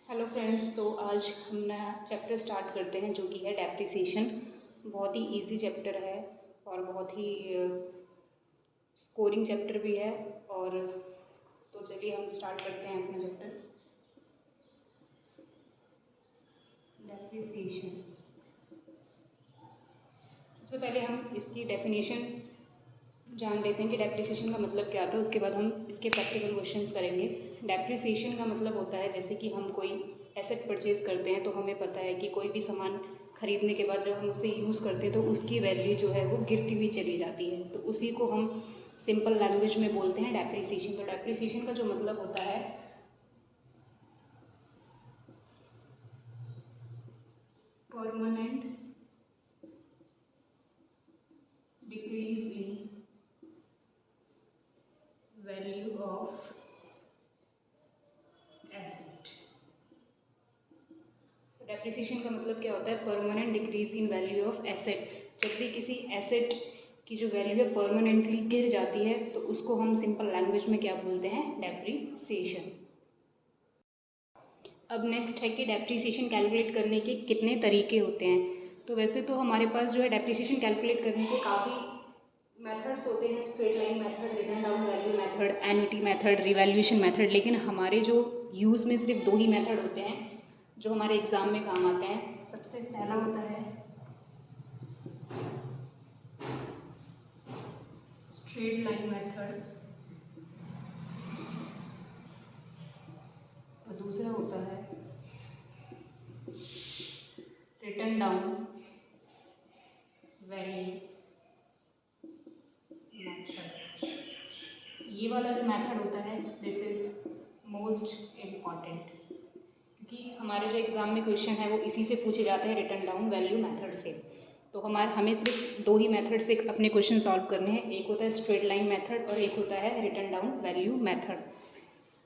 Hello friends, तो आज हम नया चैप्टर स्टार्ट करते हैं जो कि है डेप्रिसिएशन। बहुत ही इजी चैप्टर है और बहुत ही स्कोरिंग चैप्टर भी है। और तो चलिए हम स्टार्ट करते हैं अपना चैप्टर डेप्रिसिएशन। सबसे पहले हम इसकी डेफिनेशन जान लेते हैं कि डेप्रिसिएशन का मतलब क्या था। उसके बाद हम इसके प्रैक्टिकल क्वेश्चंस करेंगे। डेप्रिसिएशन का मतलब होता है जैसे कि हम कोई एसेट परचेज करते हैं तो हमें पता है कि कोई भी सामान खरीदने के बाद जब हम उसे यूज़ करते हैं तो उसकी वैल्यू जो है वो गिरती हुई चली जाती है, तो उसी को हम सिंपल लैंग्वेज में बोलते हैं डेप्रिसिएशन। तो डेप्रिसिएशन का जो मतलब होता है permanent decrease in value of asset. तो डेप्रिसिएशन का मतलब क्या होता है? Permanent decrease in value of asset. जब भी किसी एसेट की जो वैल्यू है परमानेंटली गिर जाती है तो उसको हम सिंपल लैंग्वेज में क्या बोलते हैं? डेप्रिसिएशन। अब नेक्स्ट है कि डेप्रिसिएशन कैलकुलेट करने के कितने तरीके होते हैं। तो वैसे तो हमारे पास जो है डेप्रिसिएशन कैलकुलेट करने के काफ़ी मेथड्स होते हैं, straight line method, written down value method, annuity method, revaluation method. लेकिन हमारे जो यूज़ में सिर्फ दो ही मेथड होते हैं जो हमारे एग्ज़ाम में काम आते हैं। सबसे पहला होता है स्ट्रेट लाइन मेथड और दूसरा होता है रिटन डाउन वैल्यू मेथड। ये वाला जो मेथड होता है दिस इज़ मोस्ट इम्पॉर्टेंट, क्योंकि हमारे जो एग्ज़ाम में क्वेश्चन है वो इसी से पूछे जाते हैं, रिटन डाउन वैल्यू मेथड से। तो हमें सिर्फ दो ही मेथड से अपने क्वेश्चन सॉल्व करने हैं। एक होता है स्ट्रेट लाइन मेथड और एक होता है रिटन डाउन वैल्यू मेथड।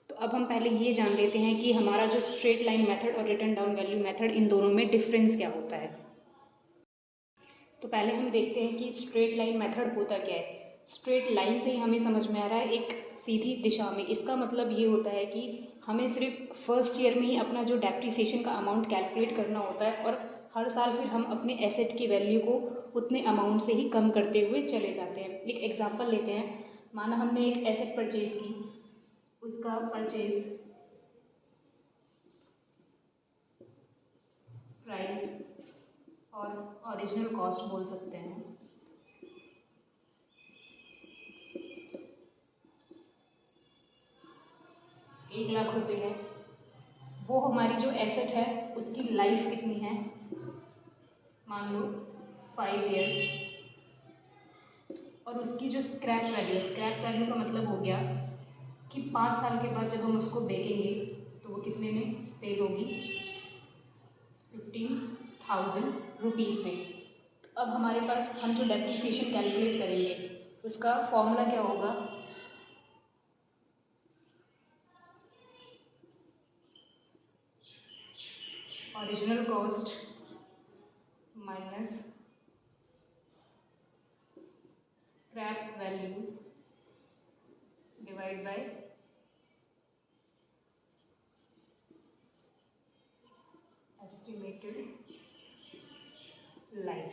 तो अब हम पहले ये जान लेते हैं कि हमारा जो स्ट्रेट लाइन मेथड और रिटन डाउन वैल्यू मेथड, इन दोनों में डिफरेंस क्या होता है। तो पहले हम देखते हैं कि स्ट्रेट लाइन मेथड होता क्या है। स्ट्रेट लाइन से ही हमें समझ में आ रहा है, एक सीधी दिशा में। इसका मतलब ये होता है कि हमें सिर्फ फर्स्ट ईयर में ही अपना जो डेप्रिसिएशन का अमाउंट कैलकुलेट करना होता है और हर साल फिर हम अपने एसेट की वैल्यू को उतने अमाउंट से ही कम करते हुए चले जाते हैं। एक एग्जांपल लेते हैं। माना हमने एक एसेट परचेज की, उसका परचेज प्राइस और ओरिजिनल कॉस्ट बोल सकते हैं। 1 लाख रुपए है। वो हमारी जो एसेट है उसकी लाइफ कितनी है? मान लो 5 इयर्स। और उसकी जो स्क्रैप वैल्यू है, स्क्रैप वैल्यू का मतलब हो गया कि 5 साल के बाद जब हम उसको बेचेंगे तो वो कितने में सेल होगी? 15,000 रुपीज़ में। तो अब हमारे पास हम जो डेप्रिसिएशन कैलकुलेट करेंगे उसका फॉर्मूला क्या होगा? Original cost minus scrap value divide by estimated life.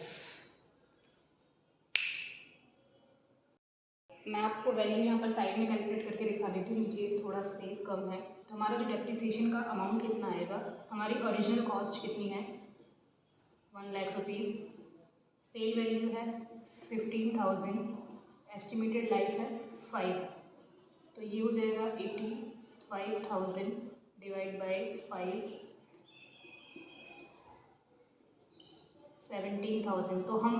मैं आपको वैल्यू यहाँ पर साइड में कैलकुलेट करके दिखा देती हूँ, नीचे थोड़ा स्पेस कम है। तो हमारा जो डेप्रिसिएशन का अमाउंट कितना आएगा? हमारी ओरिजिनल कॉस्ट कितनी है? 1 लाख रुपीज़। सेल वैल्यू है 15,000, एस्टिमेटेड लाइफ है 5। तो ये हो जाएगा 85,000 डिवाइड बाई 5, 17,000। तो हम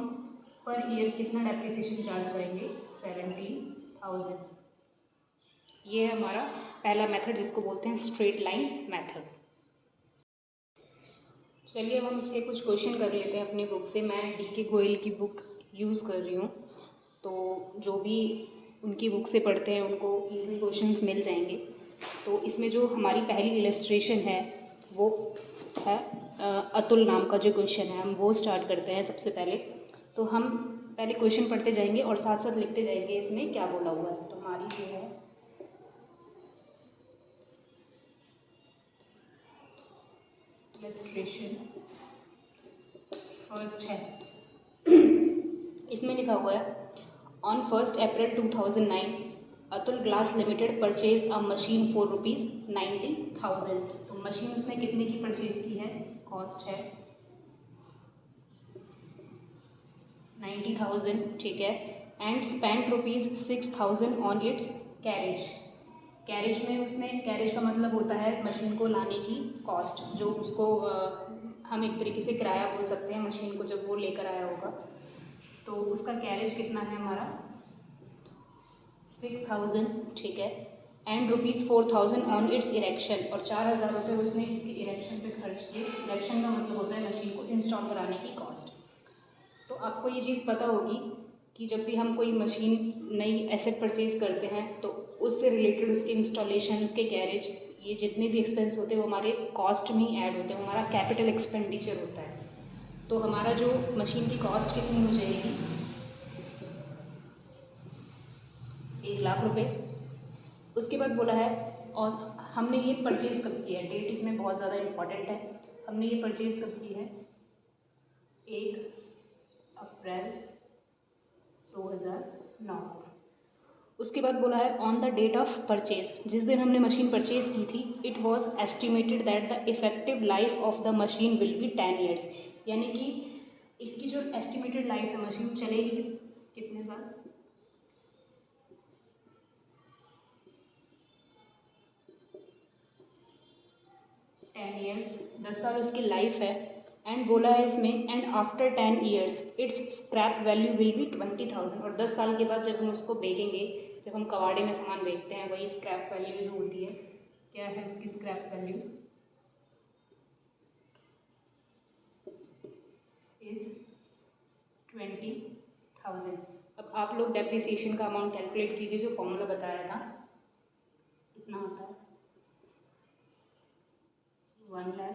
पर ईयर कितना डेप्रिसिएशन चार्ज करेंगे? 17,000। ये है हमारा पहला मेथड जिसको बोलते हैं स्ट्रेट लाइन मेथड। चलिए अब हम इसके कुछ क्वेश्चन कर लेते हैं अपनी बुक से। मैं DK गोयल की बुक यूज़ कर रही हूँ, तो जो भी उनकी बुक से पढ़ते हैं उनको ईजिली क्वेश्चंस मिल जाएंगे। तो इसमें जो हमारी पहली इलस्ट्रेशन है वो है अतुल नाम का जो क्वेश्चन है, हम वो स्टार्ट करते हैं सबसे पहले। तो हम पहले क्वेश्चन पढ़ते जाएंगे और साथ साथ लिखते जाएंगे इसमें क्या बोला हुआ है। तो हमारी जो है इलस्ट्रेशन फर्स्ट है, इसमें लिखा हुआ है on 1 April 2009 Atul glass limited purchase a machine for ₹90,000। तो मशीन उसने कितने की परचेज की है, कॉस्ट है 90,000, ठीक है। And spend ₹6,000 on it's carriage. Carriage में उसने, कैरेज का मतलब होता है मशीन को लाने की कॉस्ट, जो उसको हम एक तरीके से किराया बोल सकते हैं मशीन को जब वो लेकर आया होगा। तो उसका कैरेज कितना है हमारा 6,000, ठीक है। एंड ₹4,000 ऑन इट्स इरेक्शन, और 4,000 रुपये उसने इसके इरेक्शन पे खर्च किए। इरेक्शन का मतलब होता है मशीन को इंस्टॉल कराने की कॉस्ट। तो आपको ये चीज़ पता होगी कि जब भी हम कोई मशीन नई एसेट परचेज करते हैं तो उससे रिलेटेड उसके इंस्टॉलेशन, उसके गैरेज, ये जितने भी एक्सपेंस होते हैं वो हमारे कॉस्ट में ही ऐड होते हैं, हमारा कैपिटल एक्सपेंडिचर होता है। तो हमारा जो मशीन की कॉस्ट कितनी हो जाएगी, 1,00,000 रुपये। उसके बाद बोला है और हमने ये परचेज़ कब किया है, डेट इसमें बहुत ज़्यादा इम्पॉर्टेंट है। हमने ये परचेज़ कब की है, 1 अप्रैल 2009 को। उसके बाद बोला है on the date of purchase, जिस दिन हमने मशीन परचेज की थी, it was estimated that the effective life of the machine will be 10 years. यानी कि इसकी जो एस्टिमेटेड लाइफ है, मशीन चलेगी कितने साल, 10 ईयर्स, 10 साल उसकी लाइफ है। एंड बोला है इसमें and after 10 years it's scrap value will be 20,000। और 10 साल के बाद जब हम उसको बेचेंगे, जब हम कबाड़े में सामान बेचते हैं, वही स्क्रैप वैल्यू जो होती है, क्या है उसकी स्क्रैप वैल्यू इज 20,000। अब आप लोग डेप्रिसिएशन का अमाउंट कैलकुलेट कीजिए, जो फॉर्मूला बताया था कितना होता है, 1,00,000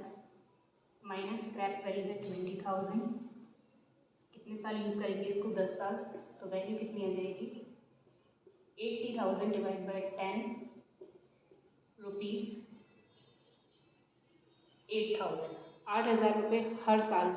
माइनस स्क्रैप वैल्यू है 20,000। कितने साल यूज़ करेंगे इसको, 10 साल, तो वैल्यू कितनी आ जाएगी 80,000 डिवाइड बाई 10 रुपीज़ 8,000, 8,000 रुपये हर साल।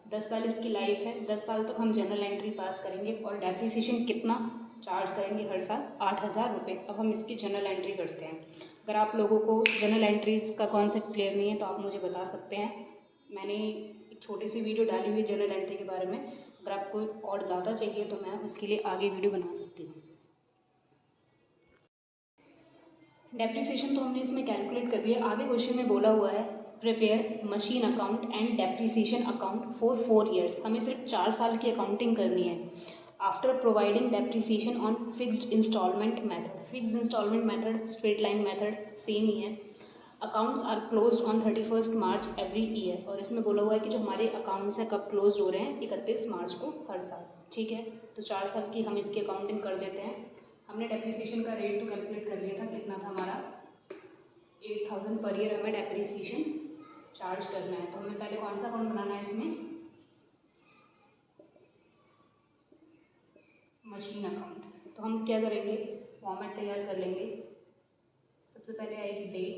10 साल इसकी लाइफ है, 10 साल तक हम जनरल एंट्री पास करेंगे और डेप्रिसिएशन कितना चार्ज करेंगे हर साल, 8,000 रुपये। अब हम इसकी जनरल एंट्री करते हैं। अगर आप लोगों को जनरल एंट्रीज़ का कॉन्सेप्ट क्लियर नहीं है तो आप मुझे बता सकते हैं, मैंने एक छोटी सी वीडियो डाली हुई है जनरल एंट्री के बारे में। अगर आपको और ज़्यादा चाहिए तो मैं उसके लिए आगे वीडियो बना सकती हूँ। डेप्रिसिएशन तो हमने इसमें कैलकुलेट कर दिया। आगे क्वेश्चन में बोला हुआ है prepare machine account and depreciation account for 4 years. हमें सिर्फ 4 साल की अकाउंटिंग करनी है। After providing depreciation on fixed instalment method, fixed instalment method straight line method same ही है। Accounts are closed on 31 March every year. और इसमें बोला हुआ है कि जो हमारे अकाउंट्स हैं कब क्लोज हो रहे हैं, 31 मार्च को हर साल, ठीक है। तो 4 साल की हम इसकी अकाउंटिंग कर देते हैं। हमने डेप्रिसिएशन का रेट तो कैलकुलेट कर लिया था, कितना था हमारा 8,000 पर ईयर हमें डेप्रिसिएशन चार्ज करना है। तो हमें पहले कौन सा अकाउंट बनाना है इसमें, मशीन अकाउंट। तो हम क्या करेंगे, फॉर्मेट तैयार कर लेंगे। सबसे पहले आएगी डेट,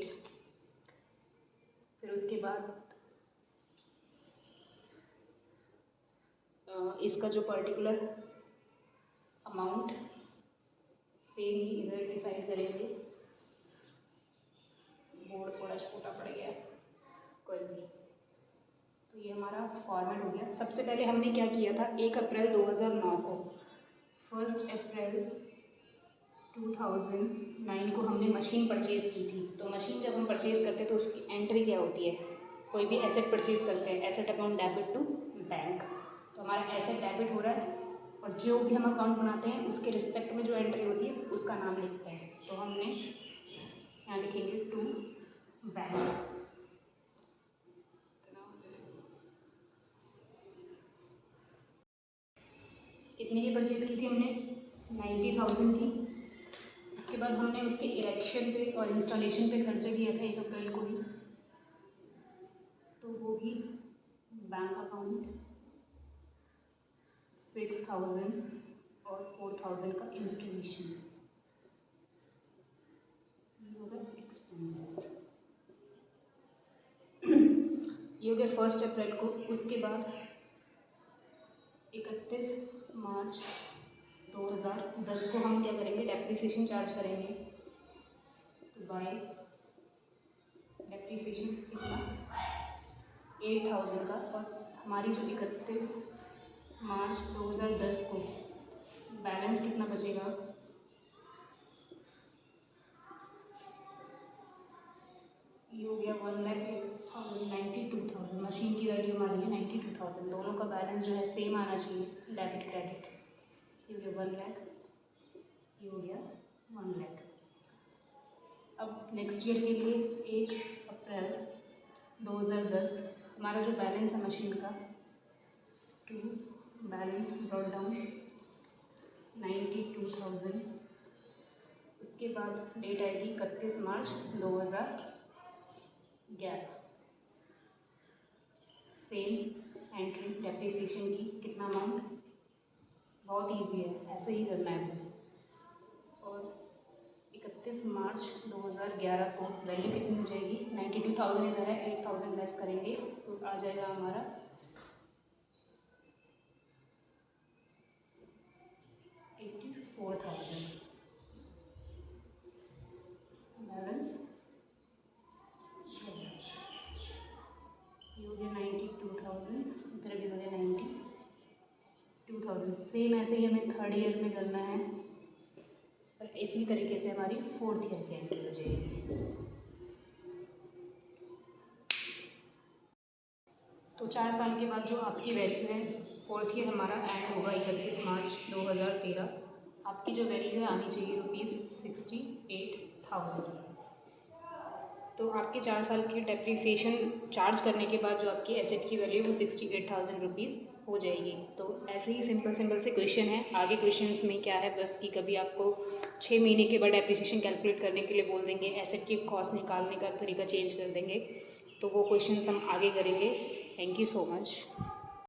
फिर उसके बाद इसका जो पर्टिकुलर अमाउंट सेम ही इधर डिसाइड करेंगे। बोर्ड थोड़ा छोटा पड़ गया, कोई नहीं। तो ये हमारा फॉर्मेट हो गया। सबसे पहले हमने क्या किया था, 1 अप्रैल 2009 को, 1 अप्रैल 2009 को हमने मशीन परचेज़ की थी। तो मशीन जब हम परचेज़ करते हैं तो उसकी एंट्री क्या होती है, कोई भी एसेट परचेज़ करते हैं, asset account debit to bank. तो हमारा एसेट डेबिट हो रहा है और जो भी हम अकाउंट बनाते हैं उसके रिस्पेक्ट में जो एंट्री होती है उसका नाम लिखते हैं। तो हमने यहाँ लिखेंगे टू बैंक। कितने की परचेज़ की थी हमने, 90,000 की। उसके बाद हमने उसके इरेक्शन पे और इंस्टॉलेशन पे खर्चा किया था 1 अप्रैल को ही, तो वो भी बैंक अकाउंट 6,000 और 4,000 का इंस्टॉलेशन, ये होगा एक्सपेंसेस। ये हो गया 1 अप्रैल को। उसके बाद 31 मार्च 2010 को हम क्या करेंगे, डेप्रिसिएशन चार्ज करेंगे। तो बाय डेप्रिसिएशन कितना 8000 का, और हमारी जो 31 मार्च 2010 को बैलेंस कितना बचेगा, ये हो गया 1,92,000। मशीन की वैल्यू हमारी है 92,000। दोनों का बैलेंस जो है सेम आना चाहिए, डेबिट क्रेडिट। ये हो गया 1 लाख, ये हो गया 1 लाख। अब नेक्स्ट ईयर के लिए 1 अप्रैल 2010 हमारा जो बैलेंस है मशीन का, टू बैलेंस ब्रॉट डाउन 92,000। उसके बाद डेट आएगी 31 मार्च 2011। सेम एंट्री डेप्रिसिएशन की, कितना अमाउंट, बहुत इजी है, ऐसे ही करना है बस। और 31 मार्च 2011 को वैल्यू कितनी हो जाएगी, 92,000 इधर है, 8,000 लेस करेंगे तो आ जाएगा हमारा 84,000। बैलेंस ये हो गया 92,000, इधर भी हो गया 92,000। सेम ऐसे ही हमें थर्ड ईयर में करना है, और इसी तरीके से हमारी फोर्थ ईयर की एंट्री हो जाएगी। तो 4 साल के बाद जो आपकी वैल्यू है, फोर्थ ईयर हमारा एंड होगा 31 मार्च 2013। आपकी जो वैल्यू है आनी चाहिए ₹68,000। तो आपके 4 साल की डेप्रिसिएशन चार्ज करने के बाद जो आपकी एसेट की वैल्यू वो ₹68,000 हो जाएगी। तो ऐसे ही सिंपल से क्वेश्चन है। आगे क्वेश्चंस में क्या है बस कि कभी आपको 6 महीने के बाद डेप्रिसिएशन कैलकुलेट करने के लिए बोल देंगे, एसेट की कॉस्ट निकालने का तरीका चेंज कर देंगे। तो वो क्वेश्चंस हम आगे करेंगे। Thank you so much.